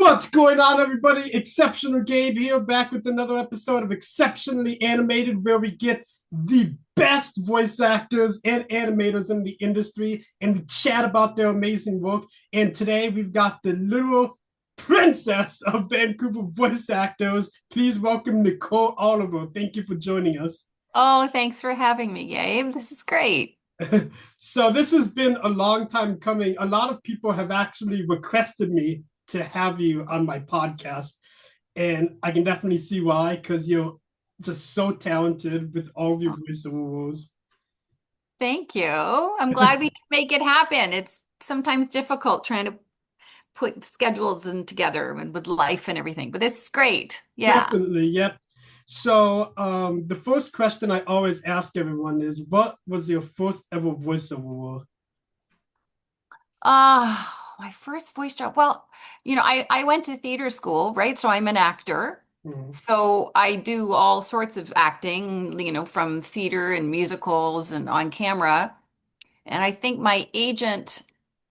What's going on, everybody? Exceptional Gabe here, back with another episode of Exceptionally Animated, where we get the best voice actors and animators in the industry and we chat about their amazing work. And today we've got the literal princess of Vancouver voice actors. Please welcome Nicole Oliver. Thank you for joining us. Oh, thanks for having me, Gabe. This is great. So this has been a long time coming. A lot of people have actually requested me to have you on my podcast, and I can definitely see why, because you're just so talented with all of your voiceover roles. Thank you. I'm glad we can make it happen. It's sometimes difficult trying to put schedules in together and with life and everything, but this is great. Yeah. Definitely, yep. So the first question I always ask everyone is, what was your first ever voiceover role? My first voice job. Well, I went to theater school, right? So I'm an actor. Hmm. So I do all sorts of acting, from theater and musicals and on camera. And I think my agent,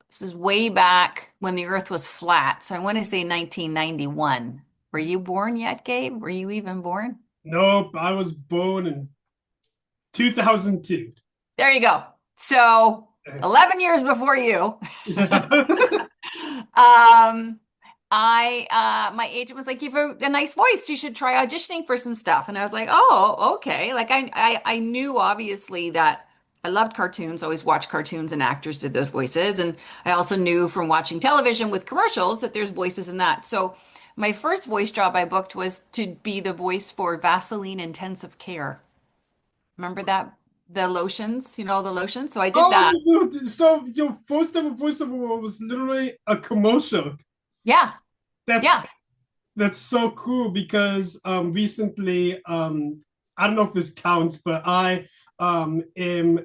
this is way back when the Earth was flat. So I want to say 1991. Were you born yet, Gabe? Were you even born? Nope, I was born in 2002. There you go. So 11 years before you. Um, my agent was like, "You've a nice voice. You should try auditioning for some stuff." And I was like, "Oh, okay." Like I knew obviously that I loved cartoons. Always watched cartoons and actors did those voices. And I also knew from watching television with commercials that there's voices in that. So my first voice job I booked was to be the voice for Vaseline Intensive Care. Remember that? The lotions, the lotions. So I did Oh, that. so your first ever voiceover role was literally a commercial. Yeah. That's Yeah. that's so cool because recently I don't know if this counts, but I am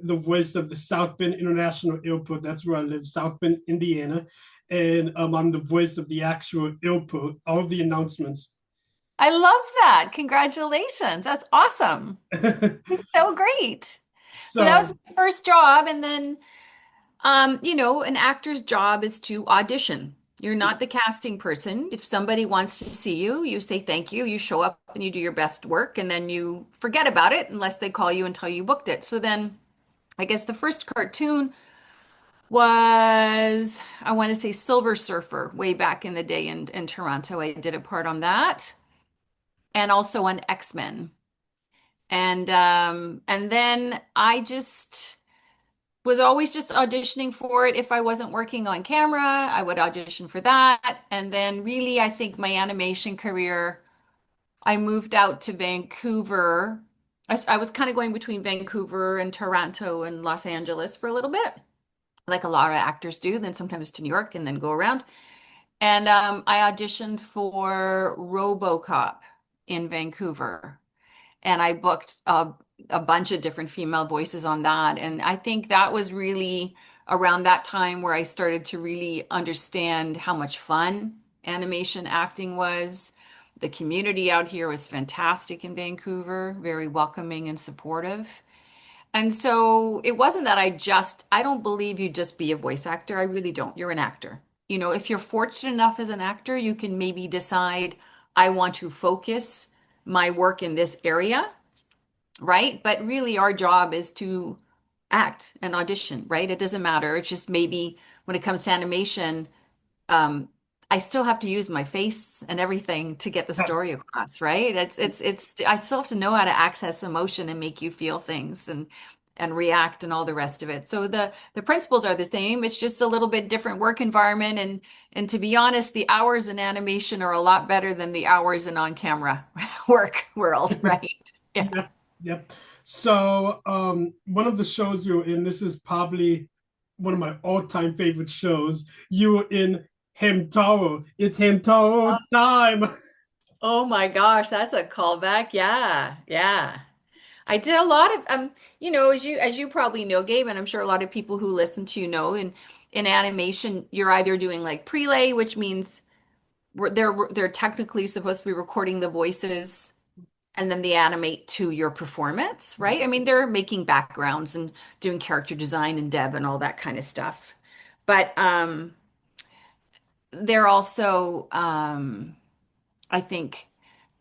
the voice of the South Bend International Airport. That's where I live, South Bend, Indiana, and I'm the voice of the actual airport. All the announcements. I love that. Congratulations. That's awesome. So great. So that was So my first job. And then, an actor's job is to audition. You're not the casting person. If somebody wants to see you, you say thank you, you show up and you do your best work, and then you forget about it unless they call you and tell you booked it. So then I guess the first cartoon was, I want to say Silver Surfer way back in the day in Toronto. I did a part on that and also on X-Men. And then I just was always just auditioning for it. If I wasn't working on camera, I would audition for that. And then really, I think my animation career, I moved out to Vancouver. I was kind of going between Vancouver and Toronto and Los Angeles for a little bit, like a lot of actors do, then sometimes to New York and then go around. And I auditioned for RoboCop in Vancouver. And I booked a bunch of different female voices on that. And I think that was really around that time where I started to really understand how much fun animation acting was. The community out here was fantastic in Vancouver, very welcoming and supportive. And so it wasn't that I don't believe you just be a voice actor. I really don't. You're an actor. If you're fortunate enough as an actor, you can maybe decide, I want to focus my work in this area, right? But really, our job is to act and audition, right? It doesn't matter. It's just maybe when it comes to animation, um, I still have to use my face and everything to get the story across, right? I still have to know how to access emotion and make you feel things and react and all the rest of it. So the principles are the same. It's just a little bit different work environment. And to be honest, the hours in animation are a lot better than the hours in on-camera work world, right? Yeah. yep, yep. So one of the shows you were in, this is probably one of my all-time favorite shows. You were in Hamtaro. It's Hamtaro time. Oh my gosh, that's a callback. Yeah, yeah. I did a lot of as you probably know, Gabe, and I'm sure a lot of people who listen to you know, in animation, you're either doing like prelay, which means they're technically supposed to be recording the voices and then they animate to your performance, right? I mean, they're making backgrounds and doing character design and dev and all that kind of stuff. But they're also, I think,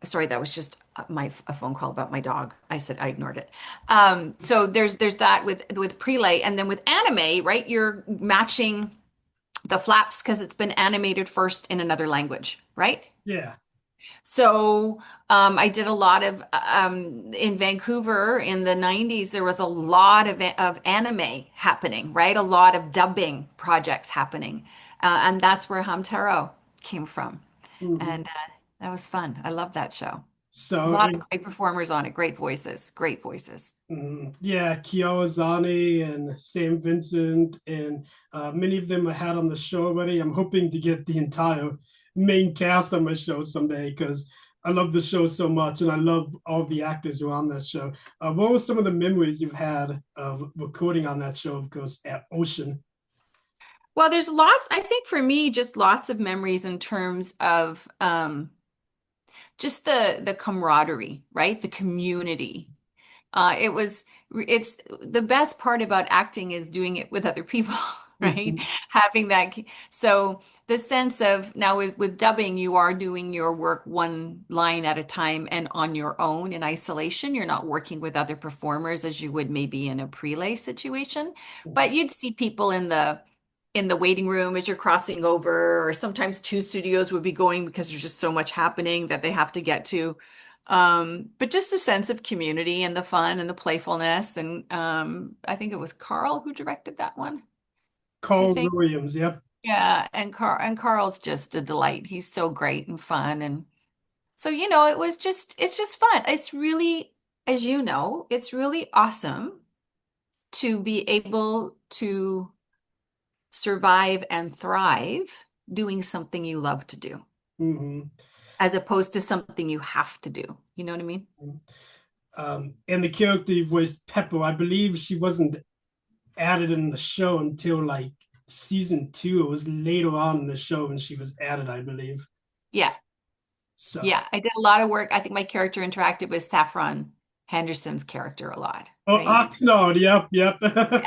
sorry, that was just a phone call about my dog. I said I ignored it. So there's that with prelay, and then with anime, right? You're matching the flaps because it's been animated first in another language, right? Yeah. So I did a lot of in Vancouver in the 90s. There was a lot of anime happening, right? A lot of dubbing projects happening, and that's where Hamtaro came from, Hmm. and that was fun. I love that show. A So, lot of great performers on it. Great voices. Great voices. yeah, Kiyoazani and Sam Vincent, and many of them I had on the show already. I'm hoping to get the entire main cast on my show someday because I love the show so much, and I love all the actors who are on that show. What were some of the memories you've had of recording on that show, of course, at Ocean? Well, there's lots, I think for me, just lots of memories in terms of just the camaraderie, right? The community. It's the best part about acting is doing it with other people, right? Mhm. Having that. So the sense of now with dubbing, you are doing your work one line at a time and on your own in isolation. You're not working with other performers as you would maybe in a prelay situation, but you'd see people in the waiting room as you're crossing over, or sometimes two studios would be going because there's just so much happening that they have to get to. But just the sense of community and the fun and the playfulness. And I think it was Carl who directed that one, I Carl think. Williams, yep. Yeah, and Carl's just a delight. He's so great and fun. And so, it's just fun. It's really, as you know, it's really awesome to be able to survive and thrive doing something you love to do, Hmm. as opposed to something you have to do. You know what I mean? And the character you voiced, Pepper, I believe she wasn't added in the show until like season two. It was later on in the show when she was added, I believe. Yeah. So, Yeah. I did a lot of work. I think my character interacted with Saffron Henderson's character a lot, oh, right? Oxnard, yep, yep. Yeah.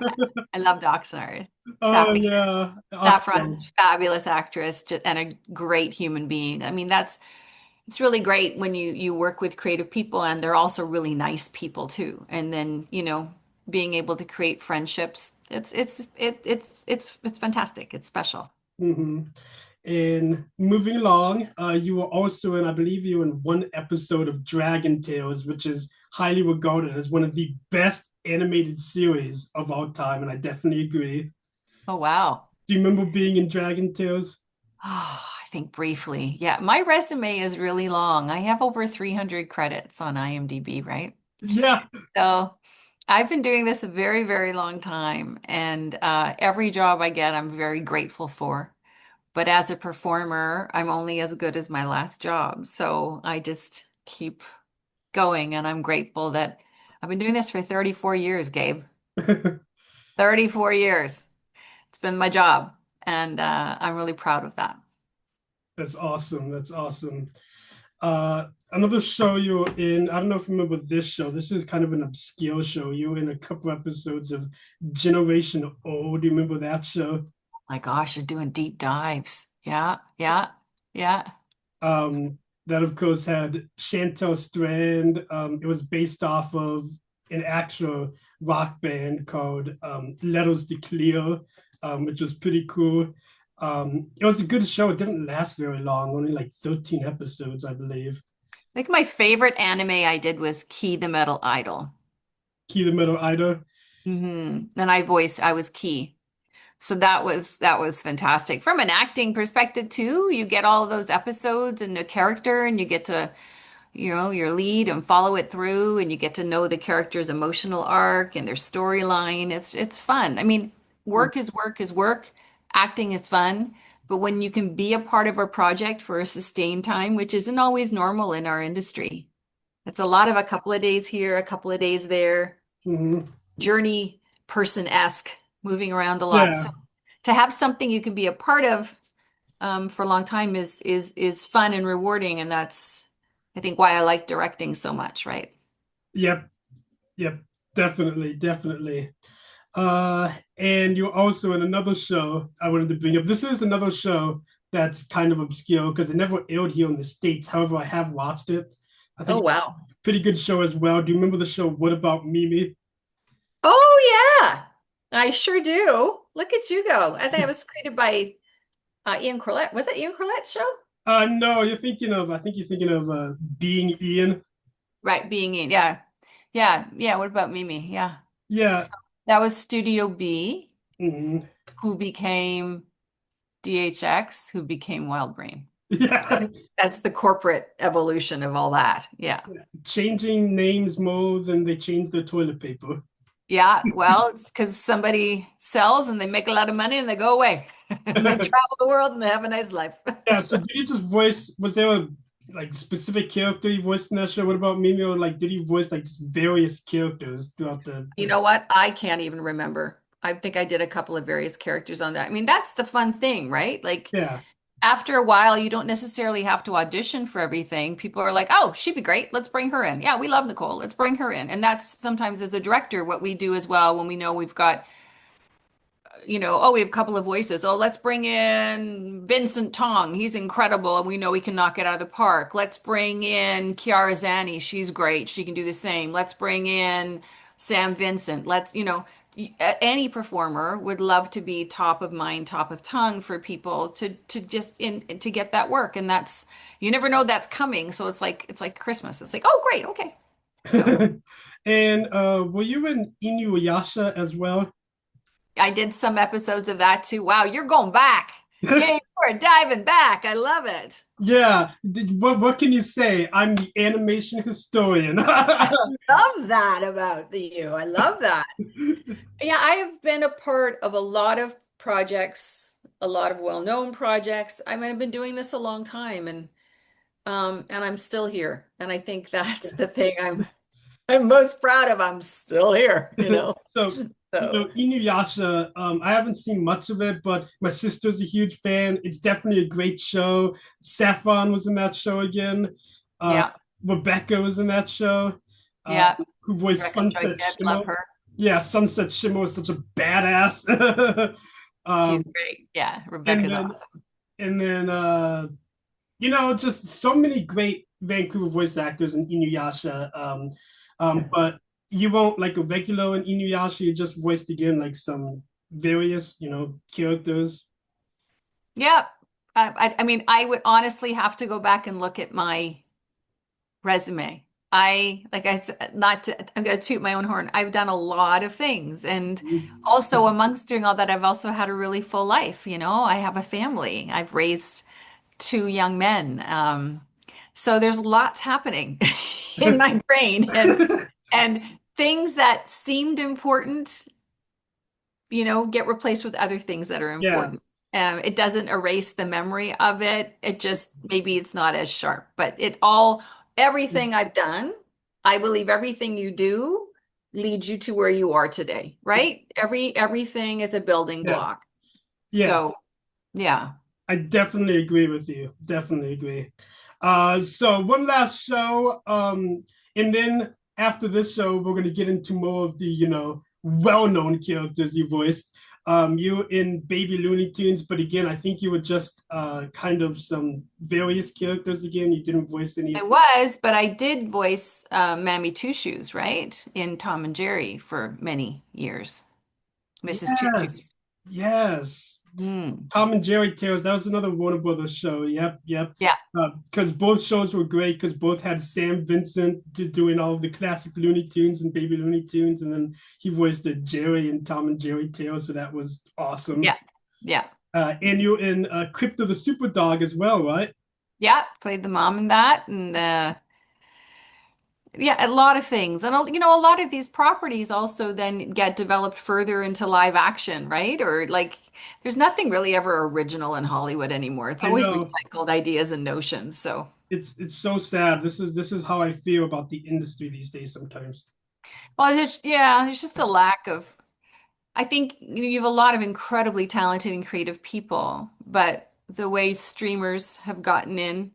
I loved Oxnard. Oh yeah, Oxnard. Saffron's fabulous actress and a great human being. I mean, it's really great when you work with creative people and they're also really nice people too. And then, being able to create friendships, it's fantastic. It's special. Hmm. And moving along, you were also in, I believe you were in one episode of Dragon Tales, which is highly regarded as one of the best animated series of all time, and I definitely agree. Oh, wow. Do you remember being in Dragon Tales? Oh, I think briefly. Yeah, my resume is really long. I have over 300 credits on IMDb, right? Yeah. So I've been doing this a very, very long time, and every job I get, I'm very grateful for. But as a performer, I'm only as good as my last job. So I just keep going, and I'm grateful that I've been doing this for 34 years, Gabe. 34 years. It's been my job, and I'm really proud of that. That's awesome. That's awesome. Another show you were in, I don't know if you remember this show. This is kind of an obscure show. You were in a couple episodes of Generation O. Do you remember that show? My gosh, you're doing deep dives. Yeah, yeah, yeah. That of course had Chantel Strand. It was based off of an actual rock band called Letters to Clear, which was pretty cool. It was a good show. It didn't last very long, only like 13 episodes, I believe. I think my favorite anime I did was Key the Metal Idol. Key the Middle Ida. And I was Key. So that was fantastic. From an acting perspective too, you get all of those episodes and the character and you get to, your lead and follow it through and you get to know the character's emotional arc and their storyline. It's fun. I mean, work is work is work. Acting is fun, but when you can be a part of a project for a sustained time, which isn't always normal in our industry. It's a lot of a couple of days here, a couple of days there, Mhm. journey person-esque, moving around a lot. So Yeah. to have something you can be a part of for a long time is fun and rewarding, and that's I think why I like directing so much, right? Yep. Yep. Definitely. Definitely. And you're also in another show I wanted to bring up. This is another show that's kind of obscure because it never aired here in the States. However, I have watched it. I Oh, think it's wow. a pretty good show as well. Do you remember the show What About Mimi? Oh, yeah. I sure do. Look at you go. I think it was created by Ian Corlett. Was that Ian Corlett's show? No, I think you're thinking of Being Ian. Right, being Ian. Yeah. Yeah. Yeah. What about Mimi? Yeah. Yeah. So that was Studio B, Mhm. who became DHX, who became Wild Brain. Yeah. That's the corporate evolution of all that. Yeah. Changing names more than they change their toilet paper. Yeah. Well, it's because somebody sells and they make a lot of money and they go away and they travel the world and they have a nice life. Yeah, so did you just voice, was there a like specific character you voiced in that show? What about Mimi? Or like did you voice like just various characters throughout You know what? I can't even remember. I think I did a couple of various characters on that. I mean, that's the fun thing, right? Like yeah. after a while, you don't necessarily have to audition for everything. People are like, oh, she'd be great. Let's bring her in. Yeah, we love Nicole. Let's bring her in. And that's sometimes as a director what we do as well when we know we've got oh, we have a couple of voices. Oh, let's bring in Vincent Tong. He's incredible, and we know we can knock it out of the park. Let's bring in Kiara Zani. She's great. She can do the same. Let's bring in Sam Vincent. Any performer would love to be top of mind, top of tongue for people to just in to get that work. And that's you never know that's coming. So it's like Christmas. It's like, oh, great, okay. So And were you in Inuyasha as well? I did some episodes of that too. Wow, you're going back. Yeah, you're diving back. I love it. Yeah. What can you say? I'm the animation historian. I love that about you. I love that. Yeah, I have been a part of a lot of projects, a lot of well-known projects. I mean, I've been doing this a long time and I'm still here. And I think that's the thing I'm most proud of. I'm still here. So, So Inuyasha, I haven't seen much of it, but my sister's a huge fan. It's definitely a great show. Saffron was in that show again. Uh, yeah, Rebecca was in that show. Uh, yeah. who voiced Rebecca Joy Sunset Dead, Shimmer. love her. Yeah, Sunset Shimmer was such a badass. She's um, great. Yeah, and Rebecca's then awesome. and then just so many great Vancouver voice actors in Inuyasha. But you won't like a regular in Inuyasha. You just voiced again like some various, characters. Yeah. I mean, I would honestly have to go back and look at my resume. Like I said, not to, I'm going to toot my own horn. I've done a lot of things. And also, amongst doing all that, I've also had a really full life. I have a family. I've raised two young men. So there's lots happening in my brain and things that seemed important get replaced with other things that are Yeah. important. It doesn't erase the memory of it. It just maybe it's not as sharp, but everything I've done, I believe everything you do leads you to where you are today, right? Everything is a building block. Yes. Yes. So, yeah. I definitely agree with you. Definitely agree. So one last show, and then after this show, we're gonna get into more of the well-known characters you voiced. You in Baby Looney Tunes, but again, I think you were just kind of some various characters again. You didn't voice any. I was, but I did voice Mammy Two Shoes, right? In Tom and Jerry for many years. Mrs. Two Shoes. Yes, yes. Mm. Tom and Jerry Tales. That was another Warner Brothers show. Yep, yep. Yeah. Because both shows were great. Because both had Sam Vincent doing all of the classic Looney Tunes and Baby Looney Tunes, and then he voiced Jerry and Tom and Jerry Tales. So that was awesome. Yeah. Yeah. And you in Crypto the Super Dog as well, right? Yeah. Played the mom in that. And yeah, a lot of things. And a lot of these properties also then get developed further into live action, right? Or like there's nothing really ever original in Hollywood anymore. It's I always know. recycled ideas and notions. So It's so sad. This is how I feel about the industry these days sometimes. well, there's just a lack of I think you have a lot of incredibly talented and creative people, but the way streamers have gotten in,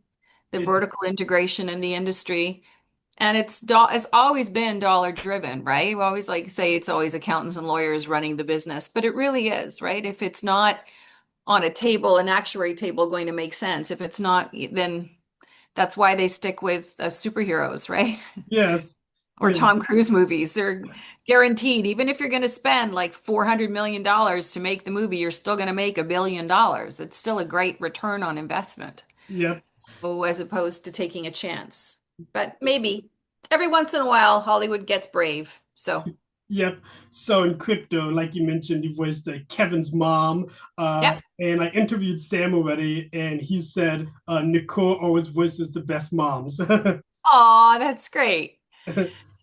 the Yeah. vertical integration in the industry, and it's always been dollar driven, right? We always like say it's always accountants and lawyers running the business, but it really is, right? If it's not on a table, an actuary table, going to make sense. If it's not, then that's why they stick with superheroes, right? Yes. Or Yeah. Tom Cruise movies. They're guaranteed. Even if you're going to spend like $400 million to make the movie, you're still going to make $1 billion. It's still a great return on investment. Yep. Oh, as opposed to taking a chance. But maybe every once in a while, Hollywood gets brave. So, Yep. So in crypto, like you mentioned, you voiced Kevin's mom. yeah. And I interviewed Sam already, and he said Nicole always voices the best moms. Aw, that's great.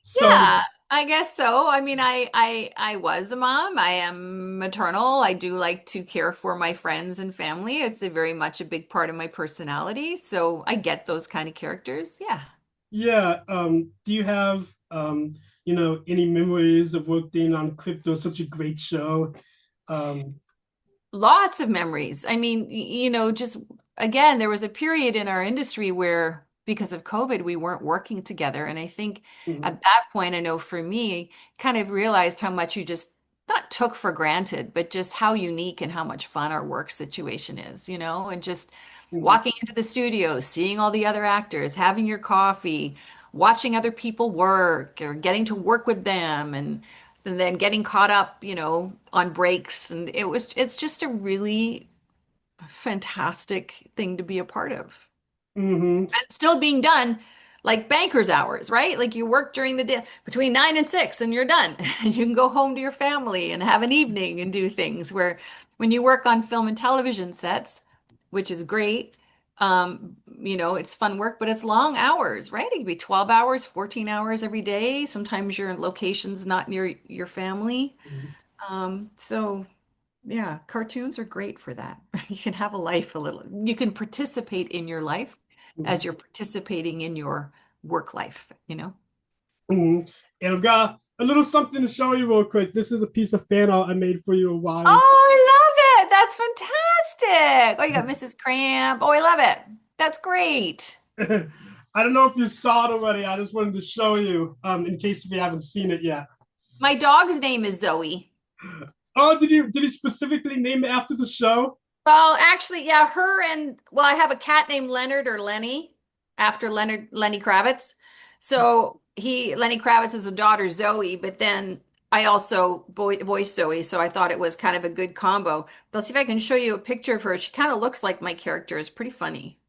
So Yeah, I guess so. I mean, I was a mom. I am maternal. I do like to care for my friends and family. It's a very much a big part of my personality. So I get those kind of characters. Yeah. yeah, do you have any memories of working on crypto? Such a great show. Um, Lots of memories. I mean, just again, there was a period in our industry where because of COVID, we weren't working together. And I think mhm, at that point, I know for me, kind of realized how much you just not took for granted, but just how unique and how much fun our work situation is, and just mhm, walking into the studio, seeing all the other actors, having your coffee, watching other people work or getting to work with them and then getting caught up, on breaks. And it's just a really fantastic thing to be a part of. mhm, And it's still being done like banker's hours, right? Like you work during the day between 9 and 6 and you're done. You can go home to your family and have an evening and do things where when you work on film and television sets, which is great, it's fun work, but it's long hours, right? It could be 12 hours, 14 hours every day. Sometimes you're in locations not near your family. mhm, So yeah, cartoons are great for that. You can have a life a little. You can participate in your life mhm, as you're participating in your work life. mhm. And I've got a little something to show you real quick. This is a piece of fan art I made for you a while. Oh, I love it. That's fantastic. Oh, you got Mrs. Cramp. Oh, I love it. That's great. I don't know if you saw it already. I just wanted to show you, in case if you haven't seen it yet. My dog's name is Zoe. Oh, did he specifically name it after the show? Well, actually, yeah, her and well, I have a cat named Leonard or Lenny after Lenny Kravitz. So Lenny Kravitz has a daughter Zoe, but then I also voice Zoe, so I thought it was kind of a good combo. Let's see if I can show you a picture of her. She kind of looks like my character. It's pretty funny.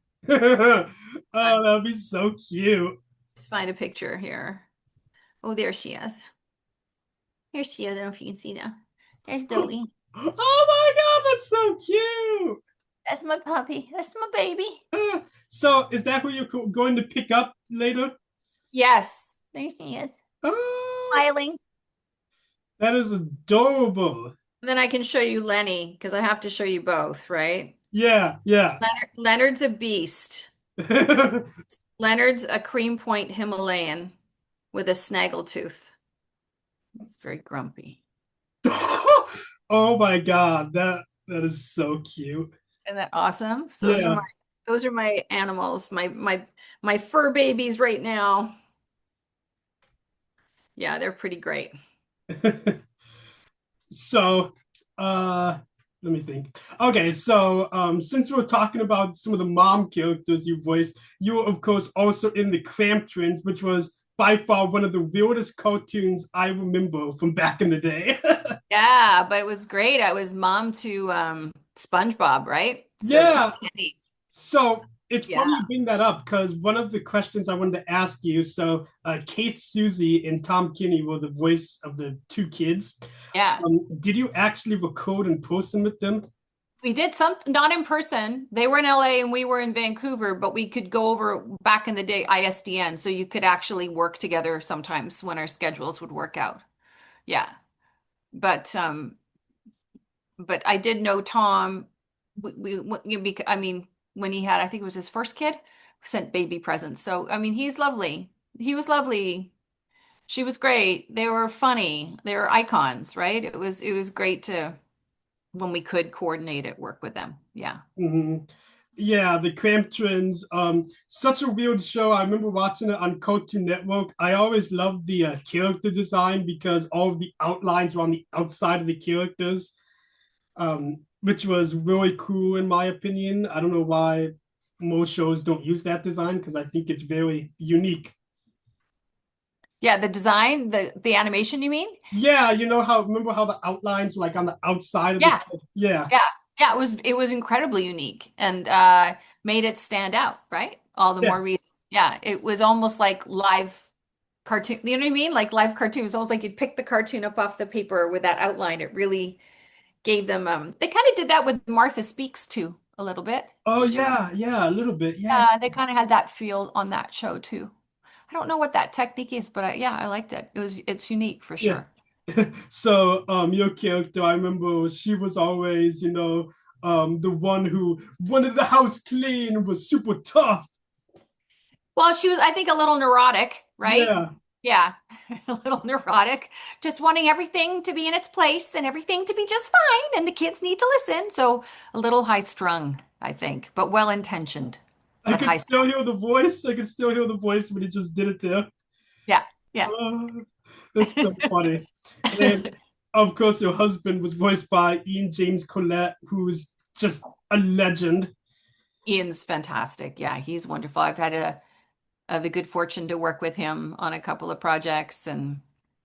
Oh, that'd be so cute. Let's find a picture here. Oh, there she is. Here she is. I don't know if you can see now. There's Zoe. Oh my God, that's so cute. That's my puppy. That's my baby. So, is that who you're going to pick up later? Yes. There she is. Oh, Smiling. that is adorable. And then I can show you Lenny because I have to show you both, right? Yeah, yeah. Leonard's a beast. Leonard's a cream point Himalayan with a snaggletooth. It's very grumpy. Oh my God, that is so cute. Isn't that awesome? So Yeah. those are my animals, my fur babies right now. Yeah, they're pretty great. So, let me think. Okay, so since we're talking about some of the mom characters you voiced, you were of course also in the Cramp Twins, which was by far one of the weirdest cartoons I remember from back in the day. Yeah, but it was great. I was mom to SpongeBob, right? So Tom Yeah. Kenny. So it's Yeah. funny you bring that up because one of the questions I wanted to ask you. So Kate, Susie, and Tom Kinney were the voice of the two kids. Yeah. Did you actually record in person with them? We did some, not in person. They were in LA and we were in Vancouver, but we could go over back in the day ISDN, so you could actually work together sometimes when our schedules would work out. Yeah. But but I did know Tom. I mean, when he had, I think it was his first kid, sent baby presents. So I mean, he's lovely. He was lovely. She was great. They were funny. They were icons, right? It was great to when we could coordinate it, work with them. Yeah. Mhm. Yeah, the Cramp Twins. Such a weird show. I remember watching it on Cartoon Network. I always loved the character design because all of the outlines were on the outside of the characters. which was really cool in my opinion. I don't know why most shows don't use that design because I think it's very unique. Yeah, the design, the animation, you mean? Yeah, you know how remember how the outlines were like on the outside of the Yeah, yeah. yeah, yeah. It was incredibly unique and made it stand out, right? All the Yeah. more reason. Yeah, it was almost like live cartoon. You know what I mean? Like live cartoon. It was almost like you'd pick the cartoon up off the paper with that outline. It really gave them. They kind of did that with Martha Speaks too, a little bit. Oh Did you ever? yeah, yeah, a little bit. Yeah. Yeah, they kind of had that feel on that show too. I don't know what that technique is, but yeah, I liked it. It's unique for Yeah. sure. So your character, I remember she was always, the one who wanted the house clean, was super tough. Well, she was, I think, a little neurotic, right? Yeah. Yeah, a little neurotic, just wanting everything to be in its place and everything to be just fine, and the kids need to listen. So a little high strung, I think, but well intentioned, I but could high still strung. hear the voice. I could still hear the voice when he just did it there. Yeah, yeah. Uh, that's so funny. And of course, your husband was voiced by Ian James Collette, who's just a legend. Ian's fantastic. Yeah, he's wonderful. I've had the good fortune to work with him on a couple of projects and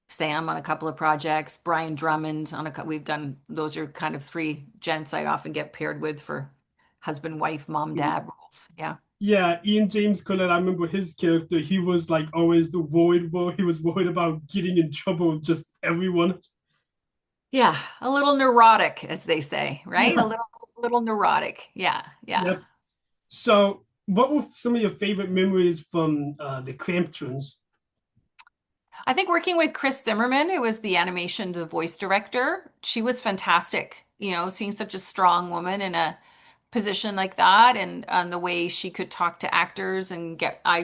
Sam on a couple of projects, Brian Drummond on we've done, those are kind of three gents I often get paired with for husband, wife, mom, dad roles. Yeah. Yeah, Ian James Collette, I remember his character. He was like always the worried boy. He was worried about getting in trouble with just everyone. Yeah, a little neurotic, as they say, right? A Yeah, little neurotic. Yeah, yeah. yep. So, what were some of your favorite memories from the Cramp Twins? I think working with Chris Zimmerman, who was the animation, the voice director, she was fantastic. Seeing such a strong woman in a position like that and the way she could talk to actors and I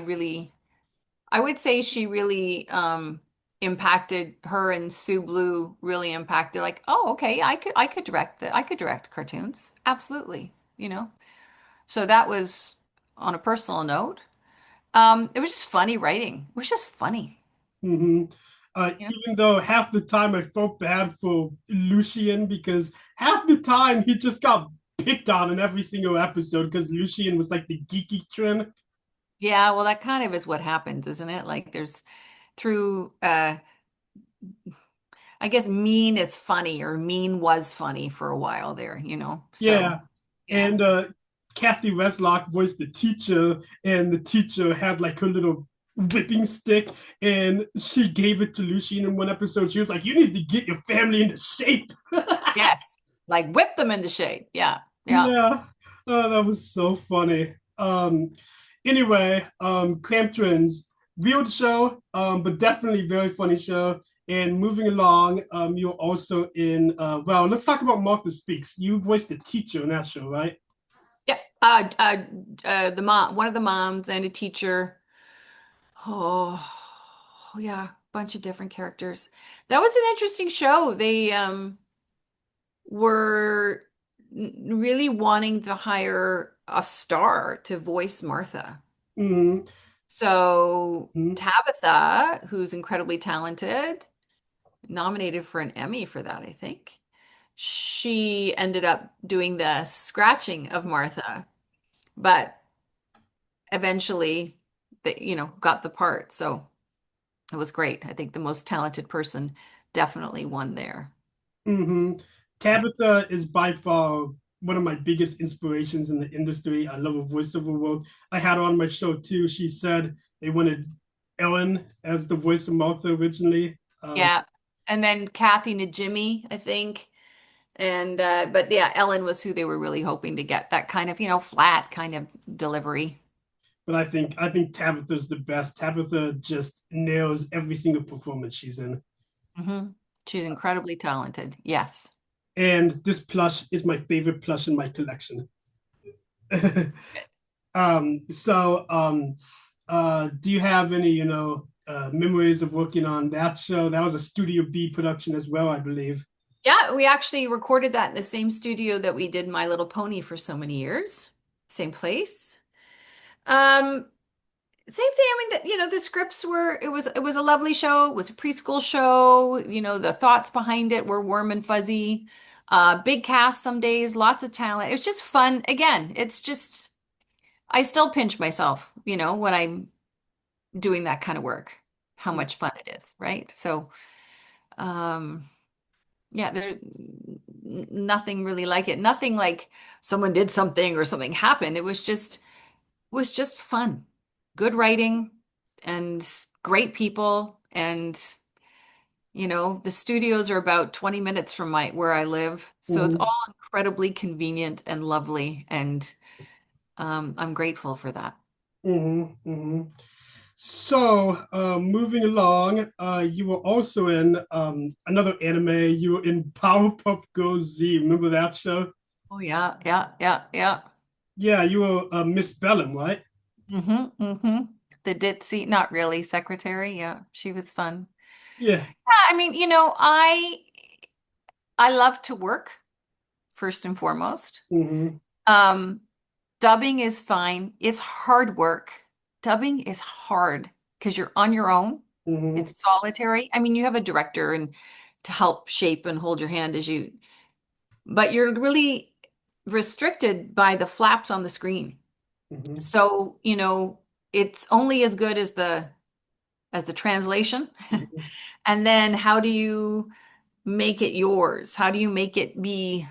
would say she really impacted her and Sue Blue really impacted like, oh, okay, I could direct that. I could direct cartoons. Absolutely. So that was on a personal note. It was just funny writing. It was just funny. Hmm. Yeah. Even though half the time I felt bad for Lucien because half the time he just got picked on in every single episode because Lucien was like the geeky twin. Yeah, well, that kind of is what happens, isn't it? Like there's through I guess mean is funny or mean was funny for a while there. So Yeah. yeah. And Kathy Reslock voiced the teacher, and the teacher had like her little whipping stick, and she gave it to Lucien in one episode. She was like, "You need to get your family into shape." Yes. Like whip them into shape. Yeah. Yeah. Yeah, oh, that was so funny. Anyway, Cramp Twins, weird show, but definitely very funny show. And moving along, you're also in. Well, let's talk about Martha Speaks. You voiced the teacher in that show, right? Yeah. The mom, one of the moms and a teacher. Oh, yeah, bunch of different characters. That was an interesting show. They were really wanting to hire a star to voice Martha. Mm-hmm. So Tabitha, who's incredibly talented, nominated for an Emmy for that, I think. She ended up doing the scratching of Martha, but eventually got the part. So it was great. I think the most talented person definitely won there. Mm-hmm. Yeah. Tabitha is by far one of my biggest inspirations in the industry. I love her voiceover work. I had her on my show too. She said they wanted Ellen as the voice of Martha originally. Yeah. And then Kathy Najimy, I think. And but yeah, Ellen was who they were really hoping to get that kind of, flat kind of delivery. But I think Tabitha's the best. Tabitha just nails every single performance she's in. Hmm. She's incredibly talented. Yes. And this plush is my favorite plush in my collection. Do you have any, memories of working on that show? That was a Studio B production as well, I believe. Yeah, we actually recorded that in the same studio that we did My Little Pony for so many years. Same place. Um, Same thing. I mean, the scripts were, it was a lovely show. It was a preschool show. The thoughts behind it were warm and fuzzy. Big cast some days, lots of talent. It was just fun. Again, it's just, I still pinch myself, when I'm doing that kind of work, how much fun it is, right? So, um, yeah, nothing really like it. Nothing like someone did something or something happened. It was just fun. Good writing and great people. And, the studios are about 20 minutes from where I live. So it's Mhm, all incredibly convenient and lovely. And I'm grateful for that. mhm, mhm. So, moving along, you were also in another anime. You were in Powerpuff Girls Z. Remember that show? Oh yeah, yeah, yeah, yeah. Yeah, you were Miss Bellum, right? Mm-hmm, mm-hmm. The ditzy, not really, secretary. Yeah, she was fun. Yeah. Yeah, I mean, I love to work first and foremost. Hmm. Um, Dubbing is fine. It's hard work. Dubbing is hard because you're on your own. Hmm. It's solitary. I mean, you have a director and to help shape and hold your hand but you're really restricted by the flaps on the screen. Hmm. So, it's only as good as the translation. Hmm. And then how do you make it yours? How do you make it be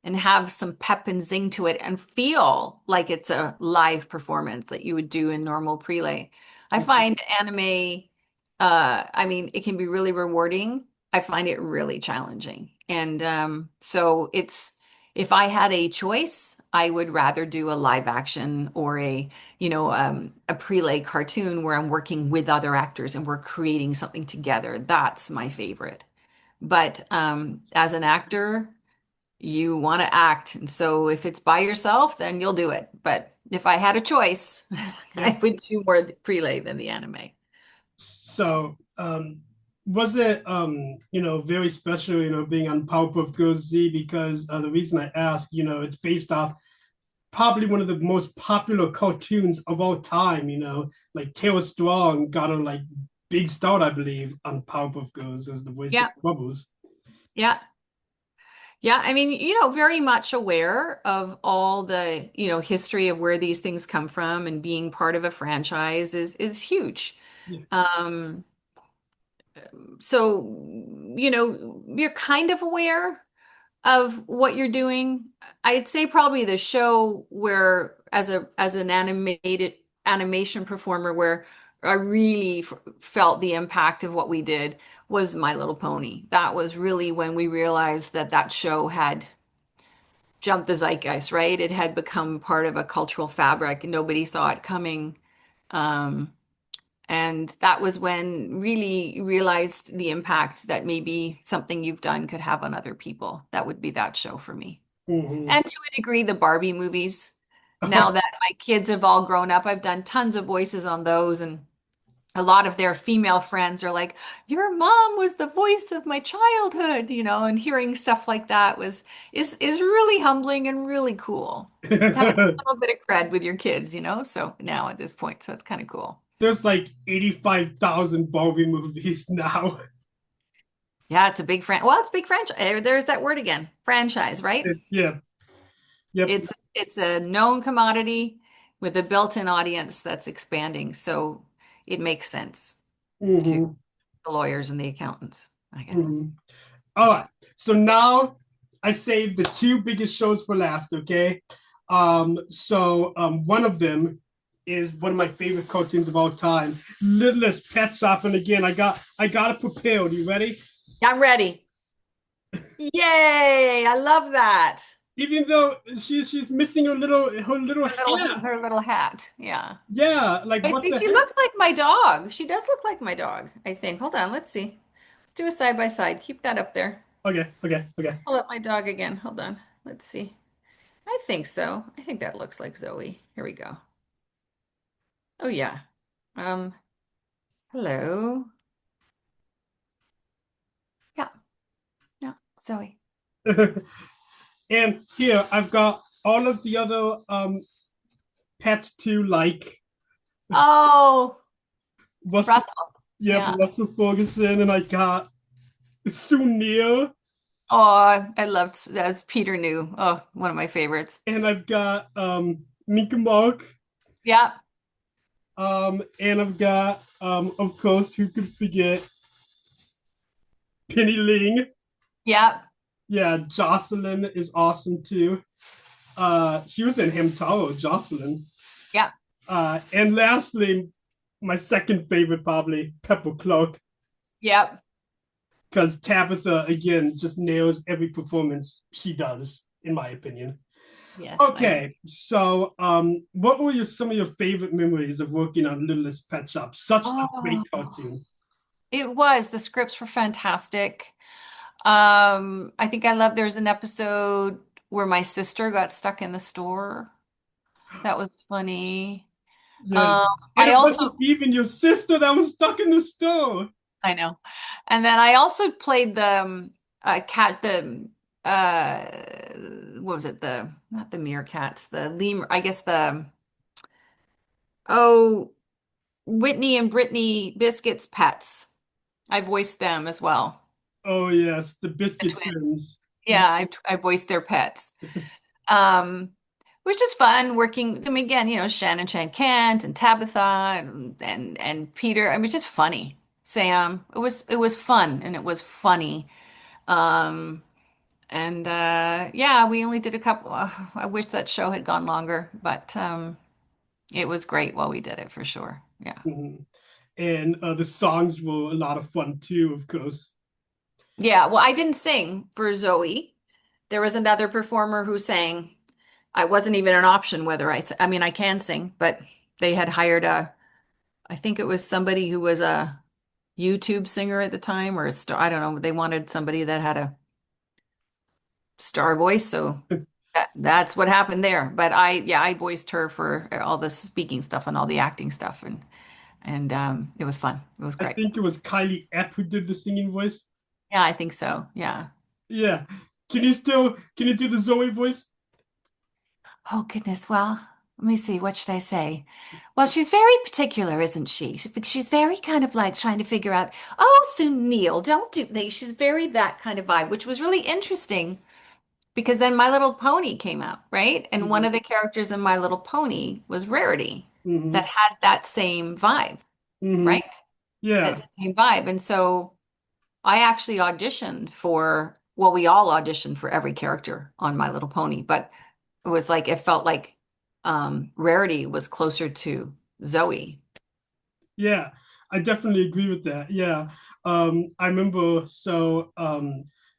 and have some pep and zing to it and feel like it's a live performance that you would do in normal prelay? I find anime, I mean, it can be really rewarding. I find it really challenging. And so if I had a choice, I would rather do a live action or a prelay cartoon where I'm working with other actors and we're creating something together. That's my favorite. But as an actor, you want to act. And so if it's by yourself, then you'll do it. But if I had a choice, Yeah. I would do more prelay than the anime. So, was it, very special, being on Powerpuff Girls Z? Because the reason I ask, it's based off probably one of the most popular cartoons of all time. Like Taylor Strong got a like big start, I believe, on Powerpuff Girls as the voice of Yeah, Bubbles. yeah, yeah. I mean, very much aware of all the, history of where these things come from and being part of a franchise is huge. Yeah. Um, so, you're kind of aware of what you're doing. I'd say probably the show where as an animated animation performer where I really felt the impact of what we did was My Little Pony. That was really when we realized that show had jumped the zeitgeist, right? It had become part of a cultural fabric and nobody saw it coming. Um, and that was when really realized the impact that maybe something you've done could have on other people. That would be that show for me. Hmm. And to a degree, the Barbie movies. Now that my kids have all grown up, I've done tons of voices on those, and a lot of their female friends are like, "Your mom was the voice of my childhood," and hearing stuff like that is really humbling and really cool. Having a little bit of cred with your kids. So now at this point, so it's kind of cool. There's like 85,000 Barbie movies now. Yeah, it's a big Well, it's a big franchise. There's that word again, franchise, right? Yeah. Yep. It's a known commodity with a built-in audience that's expanding, so it makes sense to Hmm. the lawyers and the accountants, I guess. Hmm. All right. So now I saved the two biggest shows for last, okay? So one of them is one of my favorite cartoons of all time, Littlest Pet Shop. And again, I got it prepared. You ready? I'm ready. Yay! I love that. Even though she's missing her little hat. Her little hat. Yeah. Yeah, like Right, what see, the she heck? looks like my dog. She does look like my dog, I think. Hold on, let's see. Let's do a side by side. Keep that up there. Okay, okay, okay. Pull up my dog again. Hold on. Let's see. I think so. I think that looks like Zoe. Here we go. Oh yeah. Um, hello. Yeah, yeah, Zoe. And here I've got all of the other pets to like. Oh, Russell, Russell. yep, Yeah. Russell Ferguson, and I got Sunil. Oh, I loved that's Peter New. Oh, one of my favorites. And I've got Minka Mark. Yeah, And I've got of course, who could forget Penny Ling. yeah, Yeah, Jocelyn is awesome too. She was in Hamtaro, Jocelyn. yeah, And lastly, my second favorite probably Pepper Clark, yeah, because Tabitha again just nails every performance she does, in my opinion. yes, I agree. Okay, so what were some of your favorite memories of working on Littlest Pet Shop? Such a great Oh, cartoon. it was. The scripts were fantastic. I think I love there's an episode where my sister got stuck in the store. That was funny. Yeah, Um, and I it wasn't also even your sister that was stuck in the store. I know. And then I also played the cat uh what was it? The not the meerkats, the lemur, I guess the oh Whitney and Brittany Biscuit's pets. I voiced them as well. Oh yes, the The Biscuit twins. Twins. Yeah. Yeah, I voiced their pets. Um, which is fun working. I mean, again, Shannon Chan Kent and Tabitha and Peter. I mean, just funny. Sam. It was fun and it was funny. Um, and yeah, we only did a couple. I wish that show had gone longer, but it was great while we did it for sure. Yeah. Mhm. And the songs were a lot of fun too, of course. Yeah. Well, I didn't sing for Zoe. There was another performer who sang. I wasn't even an option whether I mean, I can sing, but they had hired I think it was somebody who was a YouTube singer at the time or a star. I don't know. They wanted somebody that had a star voice. So that's what happened there. But yeah, I voiced her for all the speaking stuff and all the acting stuff. And it was fun. It was I great. think it was Kylie Epp who did the singing voice. Yeah, I think so. Yeah. Yeah. Can you do the Zoe voice? Oh, goodness. Well, let me see. What should I say? Well, she's very particular, isn't she? She's very kind of like trying to figure out, oh, Sunil, don't do this. She's very that kind of vibe, which was really interesting because then My Little Pony came out, right? And one Mm-hmm. of the characters in My Little Pony was Rarity that Mm-hmm. had that same vibe, Mm-hmm. right? That Yeah. same vibe. And so I actually auditioned for, well, we all auditioned for every character on My Little Pony, but it was like it felt like Rarity was closer to Zoe. Yeah. I definitely agree with that. Yeah. I remember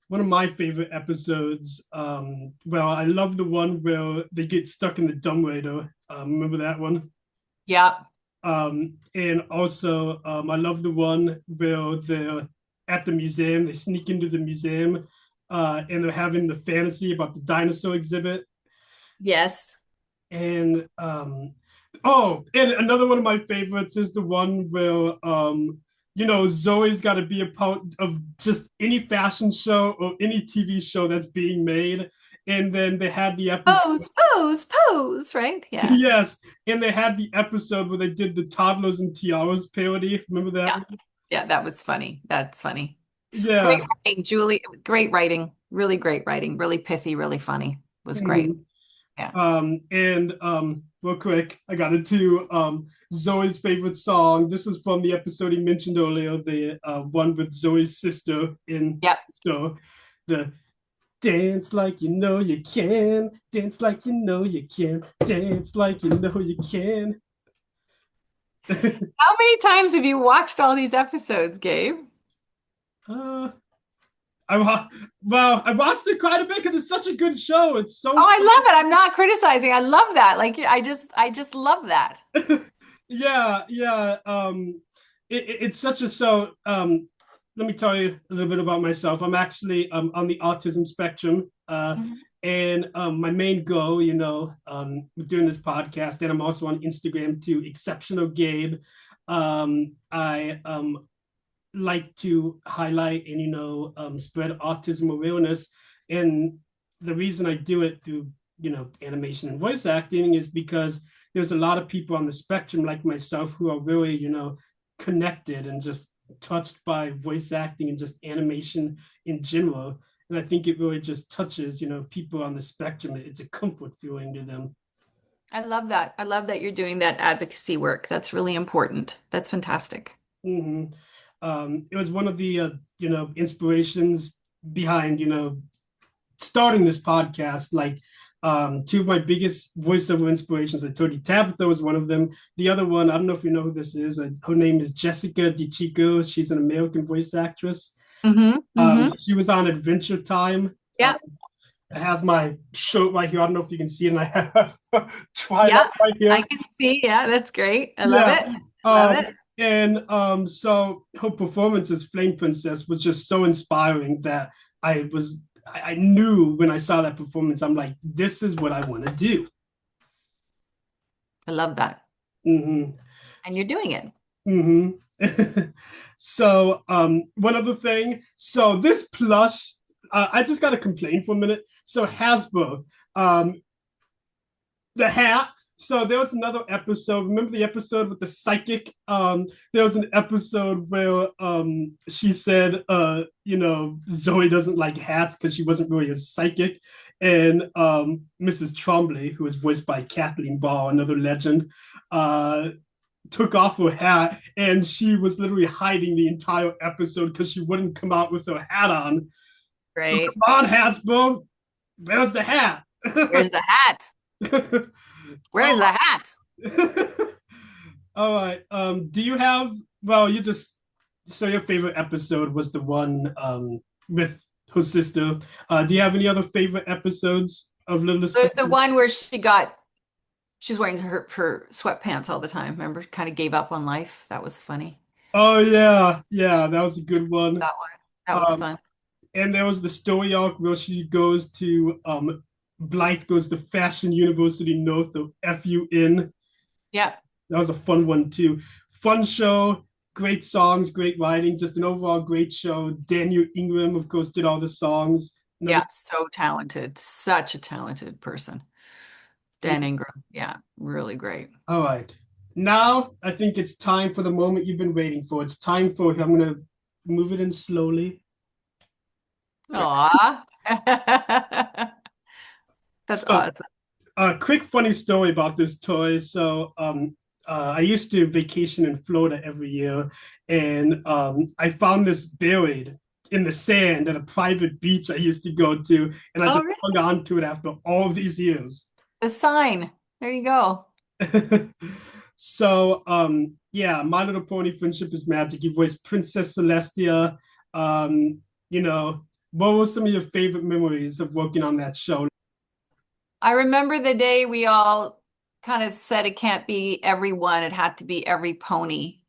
one of my favorite episodes, well, I love the one where they get stuck in the dumbwaiter. Remember that one? Yeah. And also, I love the one where they're at the museum, they sneak into the museum, and they're having the fantasy about the dinosaur exhibit. Yes. And oh, and another one of my favorites is the one where Zoe's got to be a part of just any fashion show or any TV show that's being made. And then they had the episode. Pose, pose, pose, right? Yeah. Yes, and they had the episode where they did the toddlers and tiaras parody. Remember that Yeah. one? Yeah, that was funny. That's funny. Great Yeah. writing, Julie. Great writing. Really great writing. Really pithy, really funny. Was great. Mhm. Yeah. And real quick, I got into Zoe's favorite song. This was from the episode he mentioned earlier, the one with Zoe's sister in Yep. the store. The dance like you know you can, dance like you know you can, dance like you know you can. How many times have you watched all these episodes, Gabe? uh, well, I watched it quite a bit because it's such a good show. It's Oh, so I love it. I'm not criticizing. I love that. Like I just love that. yeah, yeah. It's such a so. Let me tell you a little bit about myself. I'm actually on the autism spectrum, Mhm. and my main goal, with doing this podcast, and I'm also on Instagram too, Exceptional Gabe. I like to highlight and spread autism awareness, and the reason I do it through animation and voice acting is because there's a lot of people on the spectrum like myself who are really connected and just touched by voice acting and just animation in general. And I think it really just touches, people on the spectrum. It's a comfort feeling to them. I love that. I love that you're doing that advocacy work. That's really important. That's fantastic. Hmm it was one of the inspirations behind starting this podcast. Like two of my biggest voiceover inspirations. I told you Tabitha was one of them. The other one, I don't know if you know who this is. Her name is Jessica DiCicco. She's an American voice actress. Mm-hmm. Mm-hmm. She was on Adventure Time. Yeah. I have my shirt right here. I don't know if you can see it, and I have Twilight Yeah. right I here. can see. Yeah, that's great. I love Yeah. it. Love Um, it. so her performance as Flame Princess was just so inspiring that I knew when I saw that performance, I'm like, this is what I want to do. I love that. Hmm And you're doing it. hmm So, one other thing. So this plush, I just got to complain for a minute. So Hasbro, um, the hat. So there was another episode. Remember the episode with the psychic? There was an episode where she said, Zoe doesn't like hats because she wasn't really a psychic. And Mrs. Trombley, who was voiced by Kathleen Ball, another legend, took off her hat and she was literally hiding the entire episode because she wouldn't come out with her hat on. So Great. come on, Hasbro, where's the hat? Where's the hat? Where's Oh, the hat? all right. Do you have? Well, you just so your favorite episode was the one with her sister. Do you have any other favorite episodes of Littlest Pet There's the Shop? one where she's wearing her sweatpants all the time. Remember? Kind of gave up on life. That was funny. Oh yeah, yeah, that was a good one. That one. That was Um, fun. and there was the story arc where she goes to Blythe goes to Fashion University North of FUN. Yeah. That was a fun one too. Fun show, great songs, great writing, just an overall great show. Daniel Ingram, of course, did all the songs. Another. Yeah. So talented. Such a talented person. Dan Ingram. Yeah. Really great. All right. Now I think it's time for the moment you've been waiting for. It's time for I'm gonna move it in slowly. Aw. That's So awesome. a quick funny story about this toy. So I used to vacation in Florida every year, and I found this buried in the sand at a private beach I used to go to, and I Oh, just really? hung on to it after all of these years. The sign. There you go. So yeah, My Little Pony Friendship is Magic. You voiced Princess Celestia. Um, you know, what were some of your favorite memories of working on that show? I remember the day we all kind of said it can't be everyone, it had to be every pony.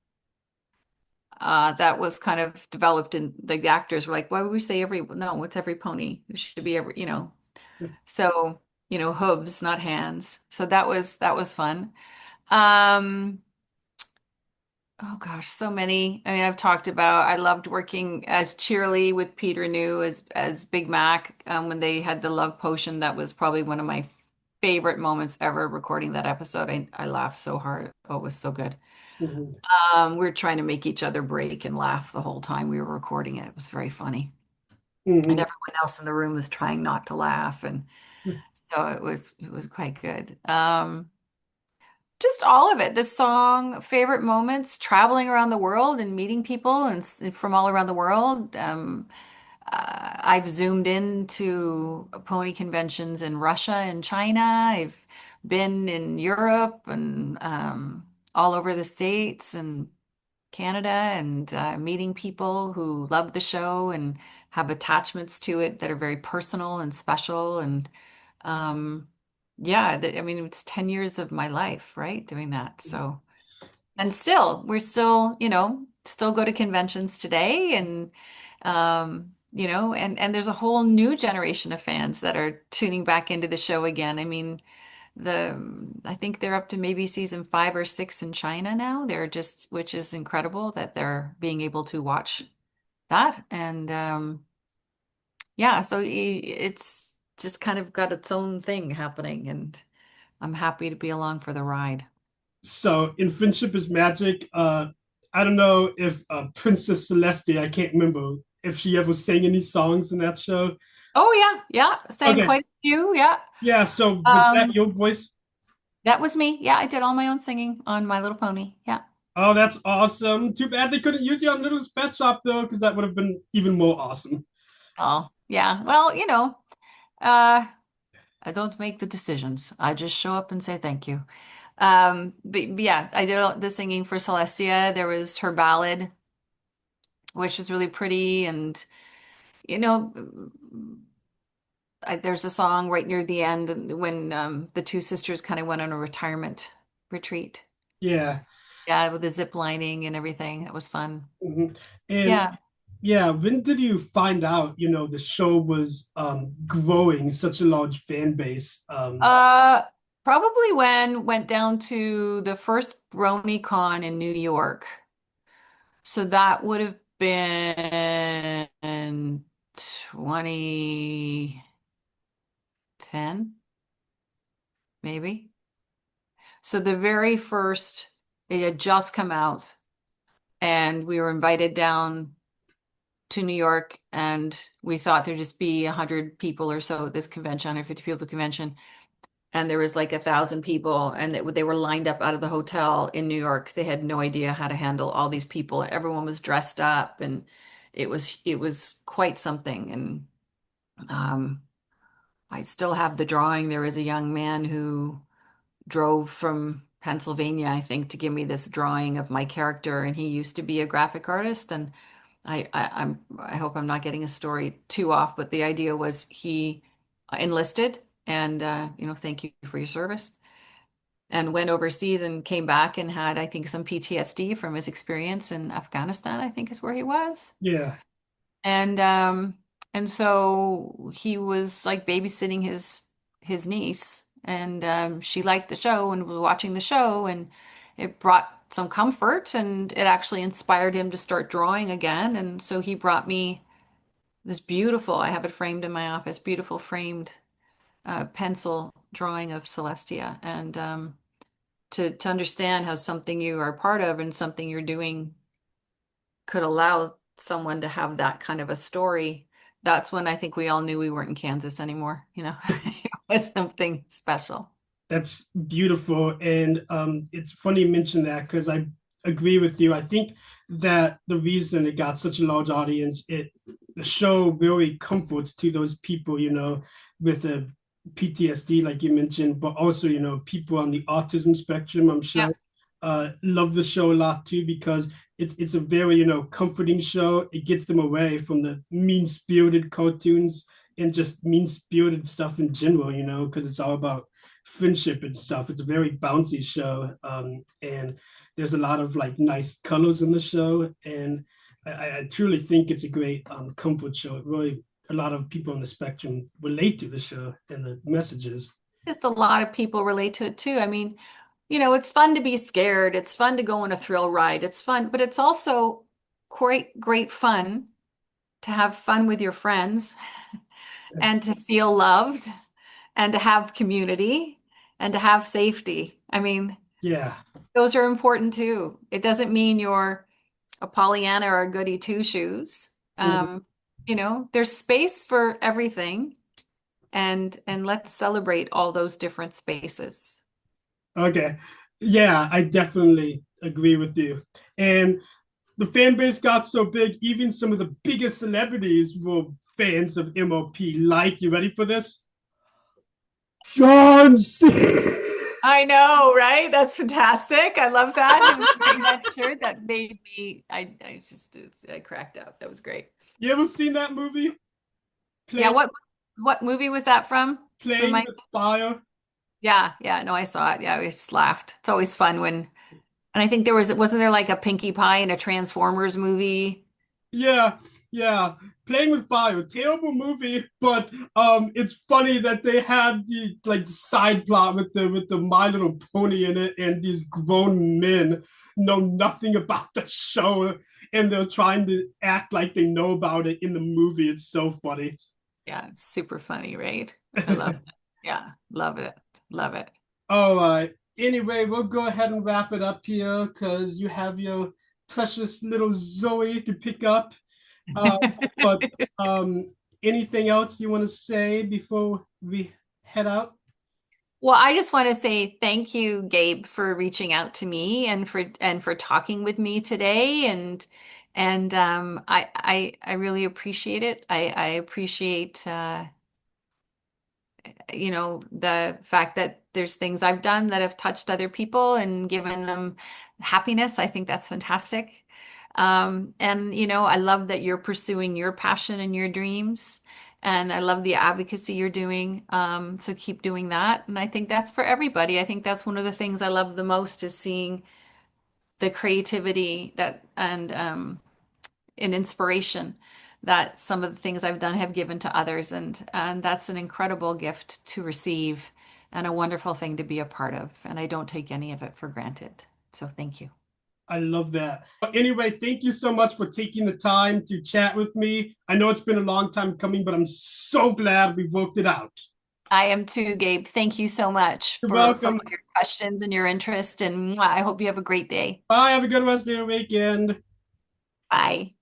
That was kind of developed in the actors were like, why would we say every, no, it's every pony. It should be every. So, hooves, not hands. So that was fun. Um, oh gosh, so many. I mean, I've talked about I loved working as Cheerly with Peter New as Big Mac when they had the love potion. That was probably one of my favorite moments ever recording that episode. I laughed so hard. Oh, it was so good. Mhm, We were trying to make each other break and laugh the whole time we were recording it. It was very funny. And mhm. everyone else in the room was trying not to laugh. And so it was quite good. Just all of it. The song, favorite moments, traveling around the world and meeting people from all around the world. I've zoomed into pony conventions in Russia and China. I've been in Europe and all over the States and Canada and meeting people who love the show and have attachments to it that are very personal and special. And um, yeah, I mean, it's 10 years of my life, right, doing that. So, and still, we're still, still go to conventions today and there's a whole new generation of fans that are tuning back into the show again. I mean, I think they're up to maybe season 5 or 6 in China now. Which is incredible that they're being able to watch that. And yeah, so it's just kind of got its own thing happening, and I'm happy to be along for the ride. So in Friendship is Magic, I don't know if Princess Celestia, I can't remember. if she ever sang any songs in that show. Oh yeah, yeah. Sang Okay, quite a few, yeah. yeah. So was that Um, your voice? that was me. Yeah, I did all my own singing on My Little Pony. Yeah. Oh, that's awesome. Too bad they couldn't use you on Littlest Pet Shop though, because that would have been even more awesome. Oh, yeah. Well, uh, I don't make the decisions. I just show up and say thank you. But yeah, I did the singing for Celestia. There was her ballad, which was really pretty, and you know, there's a song right near the end when the two sisters kind of went on a retirement retreat. Yeah. Yeah, with the zip lining and everything. It was fun. Mhm. And Yeah. yeah, when did you find out, the show was growing such a large fan base? Uh, Probably when went down to the first BronyCon in New York. So that would have been 2010, maybe. So the very first, it had just come out, and we were invited down to New York, and we thought there'd just be 100 people or so at this convention, 150 people at the convention. And there was like 1,000 people, and they were lined up out of the hotel in New York. They had no idea how to handle all these people. Everyone was dressed up, and it was quite something. And um, I still have the drawing. There was a young man who drove from Pennsylvania, I think, to give me this drawing of my character, and he used to be a graphic artist. And I hope I'm not getting a story too off, but the idea was he enlisted, and thank you for your service, and went overseas and came back and had, I think, some PTSD from his experience in Afghanistan, I think is where he was. Yeah, And so he was like babysitting his niece, and she liked the show and was watching the show, and it brought some comfort, and it actually inspired him to start drawing again. And so he brought me this beautiful, I have it framed in my office, beautiful framed pencil drawing of Celestia. And to understand how something you are part of and something you're doing could allow someone to have that kind of a story, that's when I think we all knew we weren't in Kansas anymore. It was something special. that's beautiful. And it's funny you mention that because I agree with you. I think that the reason it got such a large audience, the show really comforts to those people, with a PTSD, like you mentioned, but also, people on the autism spectrum, I'm Yeah. sure, love the show a lot too because it's a very, comforting show. It gets them away from the mean-spirited cartoons and just mean-spirited stuff in general, because it's all about friendship and stuff. It's a very bouncy show, and there's a lot of like nice colors in the show, and I truly think it's a great comfort show. It really, a lot of people on the spectrum relate to the show and the messages. Just a lot of people relate to it too. I mean, it's fun to be scared. It's fun to go on a thrill ride. It's fun, but it's also great fun to have fun with your friends and to feel loved and to have community and to have safety. I mean, Yeah. those are important too. It doesn't mean you're a Pollyanna or a goody two shoes. Mhm. There's space for everything, and let's celebrate all those different spaces. Okay. Yeah, I definitely agree with you. And the fan base got so big, even some of the biggest celebrities were fans of MOP. Like, you ready for this? John C. I know, right? That's fantastic. I love that. He was wearing that shirt that made me, I cracked up. That was great. You ever seen that movie? Yeah, Playing what movie was that from? Playing Remind with Fire. Yeah, yeah, no, I saw it. Yeah, I just laughed. It's always fun when, and I think wasn't there like a Pinkie Pie and a Transformers movie? Yeah, yeah. Playing with Fire, terrible movie, but it's funny that they had the like side plot with the My Little Pony in it, and these grown men know nothing about the show, and they're trying to act like they know about it in the movie. It's so funny. Yeah, it's super funny, right? I love it. Yeah, love it. Love it. All right. Anyway, we'll go ahead and wrap it up here because you have your precious little Zoe to pick up. Uh, but anything else you want to say before we head out? Well, I just want to say thank you, Gabe, for reaching out to me and for talking with me today. And I really appreciate it. I appreciate the fact that there's things I've done that have touched other people and given them happiness. I think that's fantastic. And I love that you're pursuing your passion and your dreams. And I love the advocacy you're doing. So keep doing that. And I think that's for everybody. I think that's one of the things I love the most is seeing the creativity that and inspiration that some of the things I've done have given to others. And that's an incredible gift to receive and a wonderful thing to be a part of. And I don't take any of it for granted. So thank you. I love that. Anyway, thank you so much for taking the time to chat with me. I know it's been a long time coming, but I'm so glad we worked it out. I am too, Gabe. Thank you so much You're for welcome. all your questions and your interest. And I hope you have a great day. Bye. Have a good rest of your weekend. Bye.